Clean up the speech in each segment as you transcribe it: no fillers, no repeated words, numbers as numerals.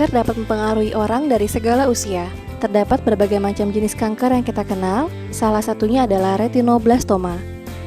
Kanker dapat mempengaruhi orang dari segala usia. Terdapat berbagai macam jenis kanker yang kita kenal, salah satunya adalah retinoblastoma.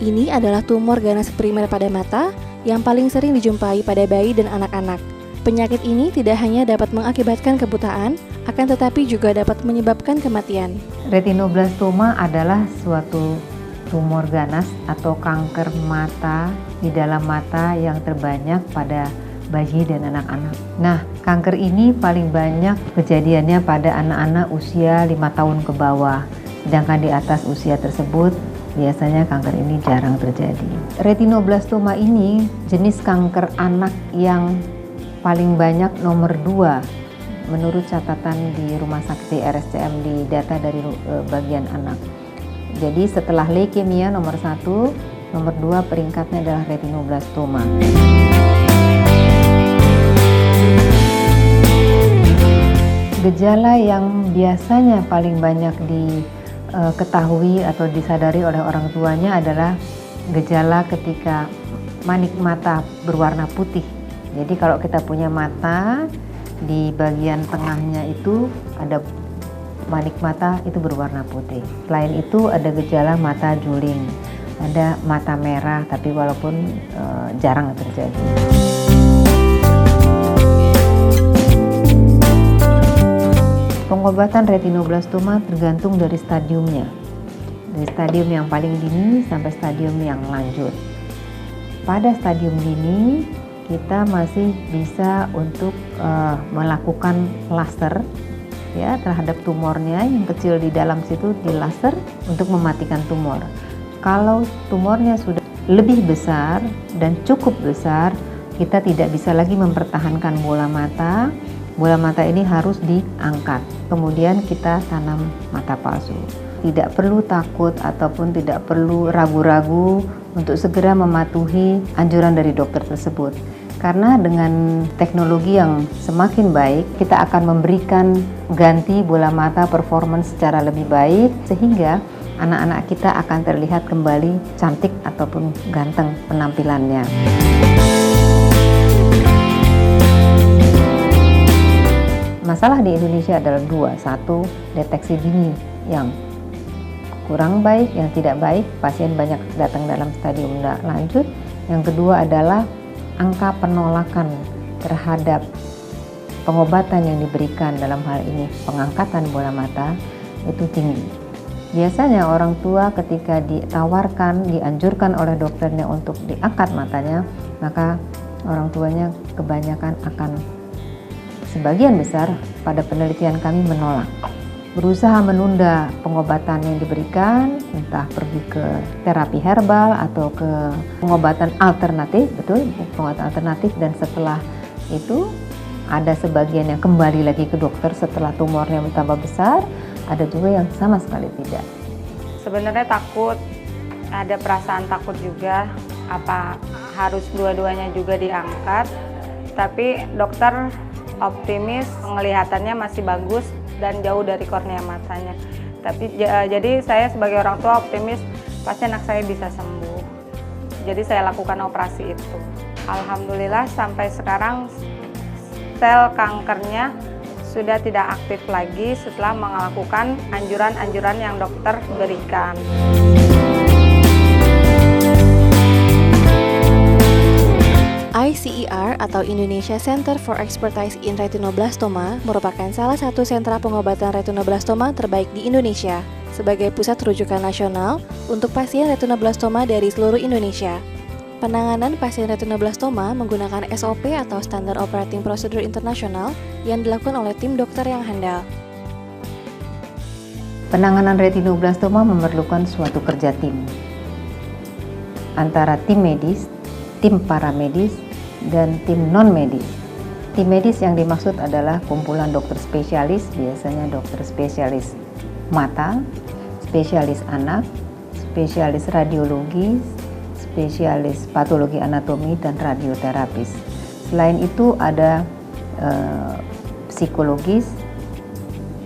Ini adalah tumor ganas primer pada mata yang paling sering dijumpai pada bayi dan anak-anak. Penyakit ini tidak hanya dapat mengakibatkan kebutaan, akan tetapi juga dapat menyebabkan kematian. Retinoblastoma adalah suatu tumor ganas atau kanker mata di dalam mata yang terbanyak pada bayi dan anak-anak. Nah, kanker ini paling banyak kejadiannya pada anak-anak usia 5 tahun ke bawah. Sedangkan di atas usia tersebut, biasanya kanker ini jarang terjadi. Retinoblastoma ini jenis kanker anak yang paling banyak nomor 2 menurut catatan di Rumah Sakit RSCM di data dari bagian anak. Jadi setelah leukemia nomor 1, nomor 2 peringkatnya adalah retinoblastoma. Gejala yang biasanya paling banyak diketahui atau disadari oleh orang tuanya adalah gejala ketika manik mata berwarna putih. Jadi kalau kita punya mata, di bagian tengahnya itu ada manik mata itu berwarna putih. Selain itu ada gejala mata juling, ada mata merah tapi walaupun jarang terjadi. Pengobatan retinoblastoma tergantung dari stadiumnya. Dari stadium yang paling dini sampai stadium yang lanjut. Pada stadium dini kita masih bisa untuk melakukan laser ya terhadap tumornya yang kecil di dalam situ, di laser untuk mematikan tumor. Kalau tumornya sudah lebih besar dan cukup besar, kita tidak bisa lagi mempertahankan bola mata. Bola mata ini harus diangkat, kemudian kita tanam mata palsu. Tidak perlu takut ataupun tidak perlu ragu-ragu untuk segera mematuhi anjuran dari dokter tersebut. Karena dengan teknologi yang semakin baik, kita akan memberikan ganti bola mata performance secara lebih baik, sehingga anak-anak kita akan terlihat kembali cantik ataupun ganteng penampilannya. Masalah di Indonesia adalah 2. 1, deteksi dini yang kurang baik, yang tidak baik, pasien banyak datang dalam stadium lanjut. Yang kedua adalah angka penolakan terhadap pengobatan yang diberikan, dalam hal ini pengangkatan bola mata, itu tinggi. Biasanya orang tua ketika ditawarkan, dianjurkan oleh dokternya untuk diangkat matanya, maka orang tuanya kebanyakan akan, sebagian besar pada penelitian kami menolak, berusaha menunda pengobatan yang diberikan, entah pergi ke terapi herbal atau ke pengobatan alternatif, pengobatan alternatif, dan setelah itu ada sebagian yang kembali lagi ke dokter setelah tumornya bertambah besar, ada juga yang sama sekali tidak. Sebenarnya takut, ada perasaan takut juga, apa harus dua-duanya juga diangkat, tapi dokter optimis, penglihatannya masih bagus dan jauh dari kornea matanya. Tapi jadi saya sebagai orang tua optimis pasti anak saya bisa sembuh. Jadi saya lakukan operasi itu. Alhamdulillah sampai sekarang sel kankernya sudah tidak aktif lagi setelah melakukan anjuran-anjuran yang dokter berikan. ICER atau Indonesia Center for Expertise in Retinoblastoma merupakan salah satu sentra pengobatan retinoblastoma terbaik di Indonesia sebagai pusat rujukan nasional untuk pasien retinoblastoma dari seluruh Indonesia. Penanganan pasien retinoblastoma menggunakan SOP atau Standard Operating Procedure Internasional yang dilakukan oleh tim dokter yang handal. Penanganan retinoblastoma memerlukan suatu kerja tim antara tim medis, tim paramedis, dan tim non-medis. Tim medis yang dimaksud adalah kumpulan dokter spesialis, biasanya dokter spesialis mata, spesialis anak, spesialis radiologi, spesialis patologi anatomi, dan radioterapis. Selain itu ada psikologis,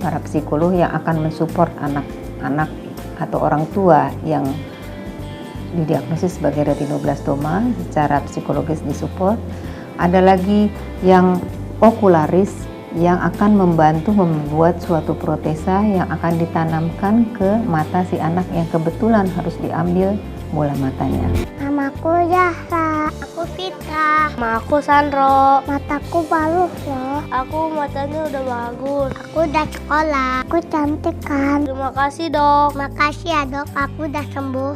para psikolog yang akan mensupport anak-anak atau orang tua yang didiagnosis sebagai retinoblastoma, secara psikologis disupport. Ada lagi yang okularis, yang akan membantu membuat suatu protesa yang akan ditanamkan ke mata si anak yang kebetulan harus diambil bola matanya. Namaku Zahra. Aku Fitra. Nama aku Sandro. Mataku bagus loh. Aku matanya udah bagus. Aku udah sekolah. Aku cantik kan. Terima kasih dok. Makasih ya dok, aku udah sembuh.